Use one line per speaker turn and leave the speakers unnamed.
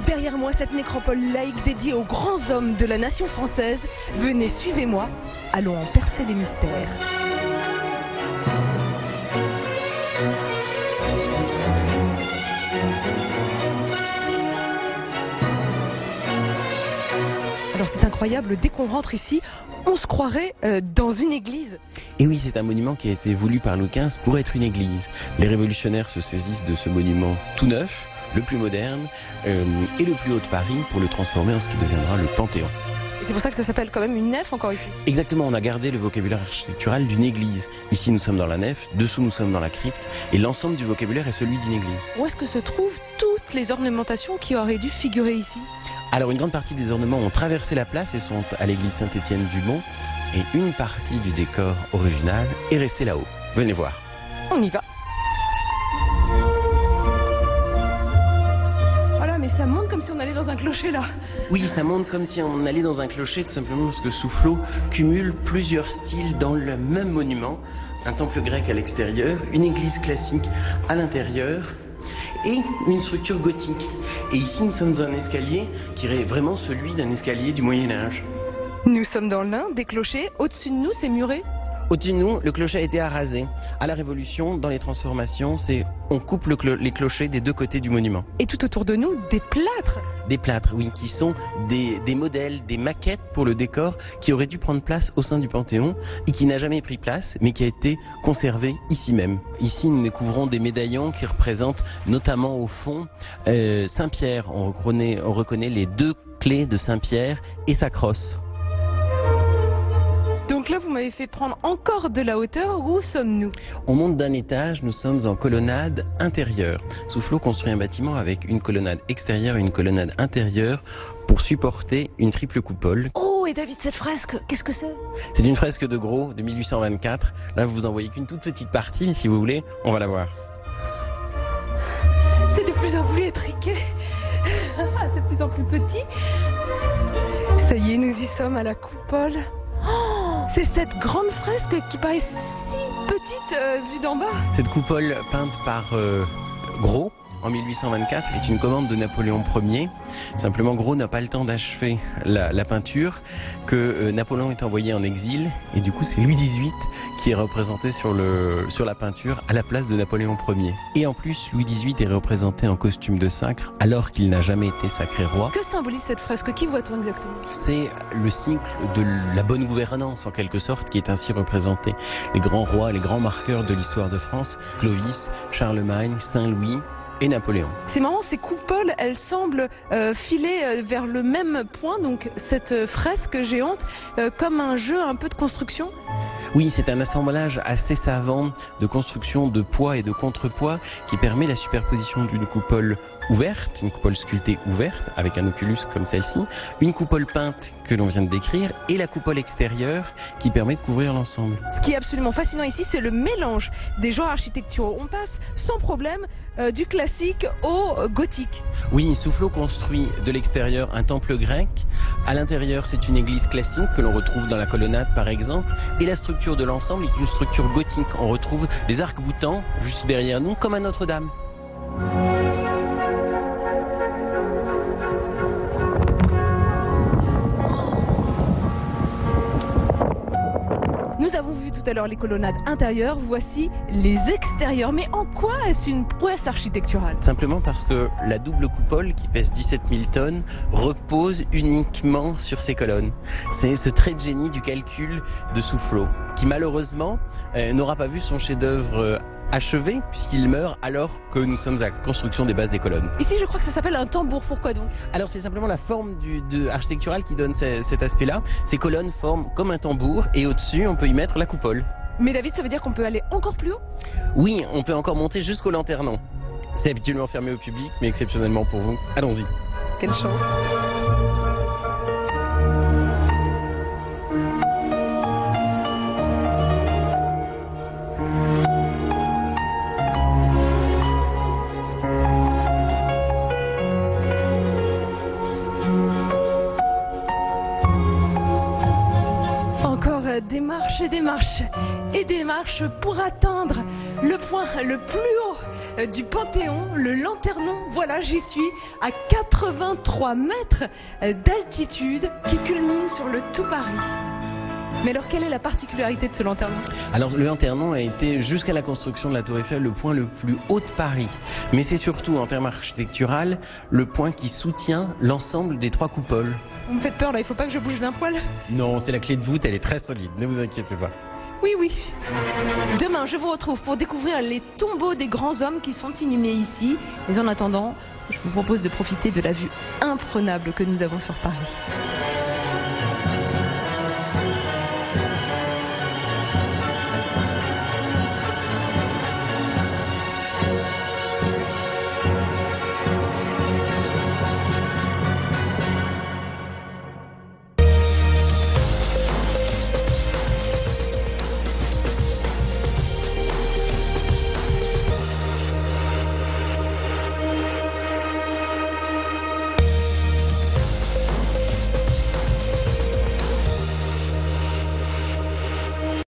Derrière moi, cette nécropole laïque dédiée aux grands hommes de la nation française. Venez, suivez-moi, allons en percer les mystères. Alors c'est incroyable, dès qu'on rentre ici, on se croirait dans une église.
Et oui, c'est un monument qui a été voulu par Louis XV pour être une église. Les révolutionnaires se saisissent de ce monument tout neuf, le plus moderne et le plus haut de Paris pour le transformer en ce qui deviendra le Panthéon.
Et c'est pour ça que ça s'appelle quand même une nef encore ici.
Exactement, on a gardé le vocabulaire architectural d'une église. Ici nous sommes dans la nef, dessous nous sommes dans la crypte et l'ensemble du vocabulaire est celui d'une église.
Où est-ce que se trouvent toutes les ornementations qui auraient dû figurer ici ?
Alors une grande partie des ornements ont traversé la place et sont à l'église Saint-Étienne-du-Mont et une partie du décor original est restée là-haut. Venez voir.
On y va. Voilà, mais ça monte comme si on allait dans un clocher là.
Oui, ça monte comme si on allait dans un clocher, tout simplement parce que Soufflot cumule plusieurs styles dans le même monument. Un temple grec à l'extérieur, une église classique à l'intérieur et une structure gothique. Et ici, nous sommes dans un escalier qui est vraiment celui d'un escalier du Moyen-Âge.
Nous sommes dans l'un des clochers. Au-dessus de nous, c'est muré.
Au-dessus de nous, le clocher a été arasé. À la Révolution, dans les transformations, on coupe les clochers des deux côtés du monument.
Et tout autour de nous, des plâtres.
Des plâtres, oui, qui sont des modèles, des maquettes pour le décor qui auraient dû prendre place au sein du Panthéon et qui n'a jamais pris place, mais qui a été conservé ici même. Ici, nous découvrons des médaillons qui représentent notamment au fond Saint-Pierre. On reconnaît les deux clés de Saint-Pierre et sa crosse.
Donc là, vous m'avez fait prendre encore de la hauteur. Où sommes-nous ?
On monte d'un étage, nous sommes en colonnade intérieure. Soufflot construit un bâtiment avec une colonnade extérieure et une colonnade intérieure pour supporter une triple coupole.
Oh, et David, cette fresque, qu'est-ce que c'est ?
C'est une fresque de Gros de 1824. Là, vous en voyez qu'une toute petite partie, mais si vous voulez, on va la voir.
C'est de plus en plus étriqué, de plus en plus petit. Ça y est, nous y sommes à la coupole. C'est cette grande fresque qui paraît si petite vue d'en bas.
Cette coupole peinte par Gros en 1824 est une commande de Napoléon Ier. Simplement, Gros n'a pas le temps d'achever la peinture, que Napoléon est envoyé en exil et du coup c'est Louis XVIII qui est représenté sur la peinture à la place de Napoléon Ier. Et en plus, Louis XVIII est représenté en costume de sacre alors qu'il n'a jamais été sacré roi.
Que symbolise cette fresque ? Qui voit-on exactement ?
C'est le cycle de la bonne gouvernance en quelque sorte qui est ainsi représenté. Les grands rois, les grands marqueurs de l'histoire de France, Clovis, Charlemagne, Saint-Louis et Napoléon.
C'est marrant, ces coupoles, elles semblent filer vers le même point, donc cette fresque géante, comme un jeu un peu de construction.
Oui, c'est un assemblage assez savant de construction de poids et de contrepoids qui permet la superposition d'une coupole ouverte, une coupole sculptée ouverte avec un oculus comme celle-ci, une coupole peinte que l'on vient de décrire et la coupole extérieure qui permet de couvrir l'ensemble.
Ce qui est absolument fascinant ici, c'est le mélange des genres architecturaux. On passe sans problème du classique au gothique.
Oui, Soufflot construit de l'extérieur un temple grec. À l'intérieur, c'est une église classique que l'on retrouve dans la colonnade par exemple. Et la structure de l'ensemble est une structure gothique. On retrouve les arcs-boutants juste derrière nous comme à Notre-Dame.
Nous avons vu tout à l'heure les colonnades intérieures, voici les extérieurs. Mais en quoi est-ce une prouesse architecturale ?
Simplement parce que la double coupole qui pèse 17 000 tonnes repose uniquement sur ces colonnes. C'est ce trait de génie du calcul de Soufflot qui malheureusement n'aura pas vu son chef-d'œuvre achevé puisqu'il meurt alors que nous sommes à la construction des bases des colonnes.
Ici, je crois que ça s'appelle un tambour. Pourquoi donc ?
Alors c'est simplement la forme architecturale qui donne cet aspect-là. Ces colonnes forment comme un tambour et au-dessus, on peut y mettre la coupole.
Mais David, ça veut dire qu'on peut aller encore plus haut ?
Oui, on peut encore monter jusqu'au lanternon. C'est habituellement fermé au public, mais exceptionnellement pour vous, allons-y.
Quelle chance ! Des marches et des marches. Et et des marches pour atteindre le point le plus haut du Panthéon, le Lanternon. Voilà, j'y suis à 83 mètres d'altitude qui culmine sur le tout Paris. Mais alors, quelle est la particularité de ce Lanternon?
Alors, le Lanternon a été, jusqu'à la construction de la Tour Eiffel, le point le plus haut de Paris. Mais c'est surtout, en termes architectural, le point qui soutient l'ensemble des 3 coupoles.
Vous me faites peur là, il faut pas que je bouge d'un poil.
Non, c'est la clé de voûte, elle est très solide, ne vous inquiétez pas.
Oui, oui. Demain, je vous retrouve pour découvrir les tombeaux des grands hommes qui sont inhumés ici. Mais en attendant, je vous propose de profiter de la vue imprenable que nous avons sur Paris.